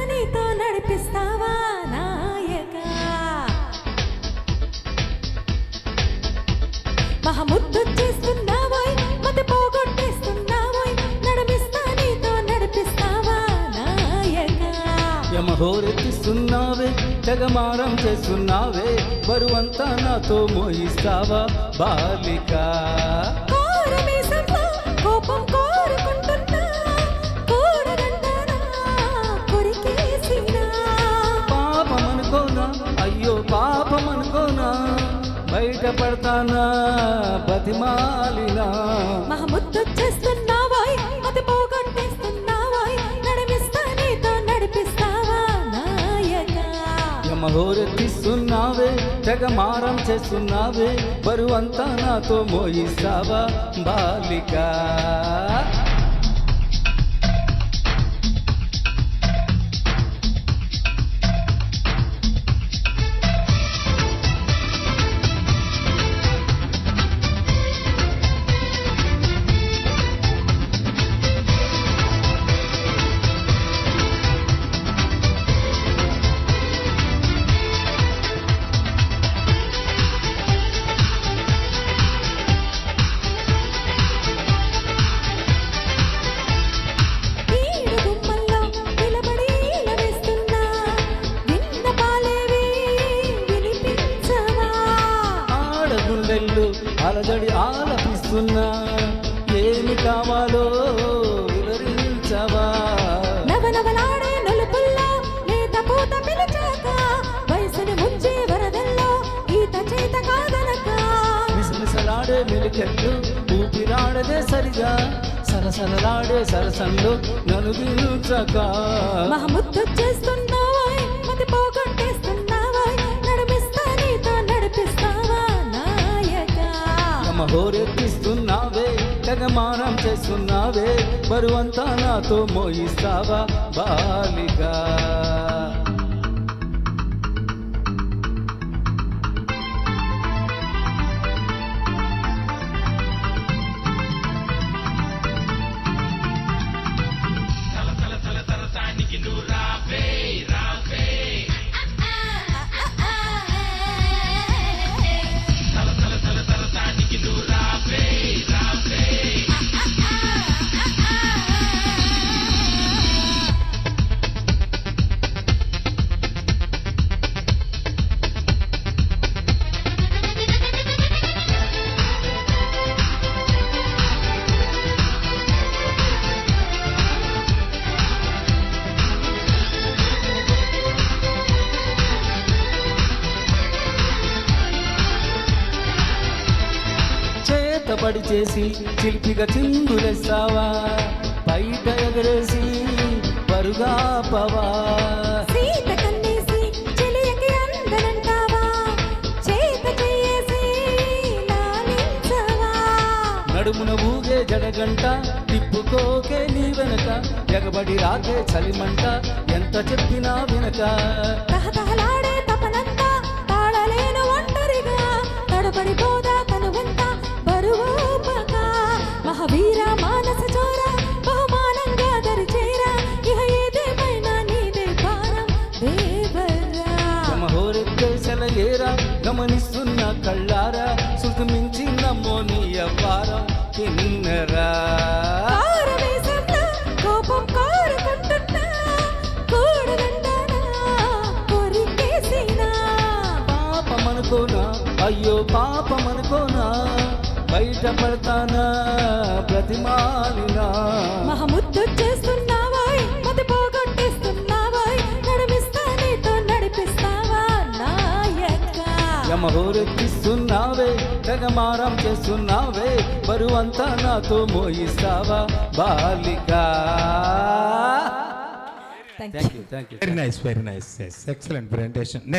నీతో నడిపిస్తావా నాయకా మహముద్దు చేస్తున్నావోయ్ మతి పోగొట్టేస్తున్నావోయ్ నడిపిస్తా నీతో నడిపిస్తావా నాయకా యమహోరెత్తిస్తున్నావే జగమారం చేస్తున్నావే బరువంతా నాతో మోయిస్తావా బాలిక కోరమేసంలో కోపం కోరుకుంటున్నా కూడదంటానా కొరికేసినా పాపమనుకోనా అయ్యో పాపమనుకోనా బయటపడతానా బతిమాలినా మహముద్దు చేస్తున్నావోయ్ మతి పోగొట్టేస్తున్నావోయ్ నడిపిస్తా నీతో నడిపిస్తావా నాయకా యమహోరెత్తిస్తున్నావే జగమారం చేస్తున్నావే బరువంతా నాతో మోయిస్తావా బాలిక ఈడు గుమ్మల్లో నిలబడి ఈలవేస్తున్నా విన్నపాలేవి వినిపించవా ఆడగుండెళ్ళు అలజడి ఆలపిస్తున్నా ఏమి కావాలో వివరించవా నవనవలాడే నలుపుల్లో లేత పూత పిలిచాక వయసుని ముంచే వరదల్లో ఈత చేత కాదనక మిసమిసలాడే మెలికెళ్ళు ఊపిరాడదే సరిగా సరసలలాడే సరసంలో నన్ను దించక మహముద్దు చేస్తున్నావోయ్ మతి పోగొట్టేస్తున్నావోయ్ నడిపిస్తా నీతో నడిపిస్తావా నాయకా యమహోరెత్తిస్తున్నావే జగమానం చేస్తున్నావే బరువంతా నాతో మోయిస్తావా బాలిక చేతబడి చేసి చిలిపిగా చిందులేస్తావా బయట ఎగరేసి పరుగాపవా సీత కన్నేసి చెలియకి అందనంటావా చేత చేసి లాలించవా నడుమున ఊగే జడగంట తిప్పుకోకే నీ వెనక ఎగబడి రాకే చలిమంట ఎంత చెప్పినా వినక తహతహలాడే తపనంతా తాళలేను ఒంటరిగా తడబడిపోదా తనువంతా బరువోపక మహావీర మానస చోర బహుమానంగా దరిచేరా ఇహ ఏదేమైనా నీదే భారం దేవరా యమహోరెత్తేసల ఏరా గమనిస్తున్న కళ్ళారా శృతి మించి నమ్మో నీ అవ్వారం కిన్నరా కారవేశంలో కోపం కోరుకుంటున్నా కూడదంటానా కొరికేసినా పాపమనుకోనా అయ్యో పాపమనుకోనా బయటపడతానా ప్రతిమాలినా మహముద్దు చేస్తున్నావోయ్ మతి పోగొట్టేస్తున్నావోయ్ నడిపిస్తా నీతో నడిపిస్తావా నాయకా యమహోరెత్తిస్తున్నావే జగమారం చేస్తున్నావే బరువంతా నాతో మోయిస్తావా బాలిక thank you thank you Very nice, very nice. Yes, excellent presentation. Next.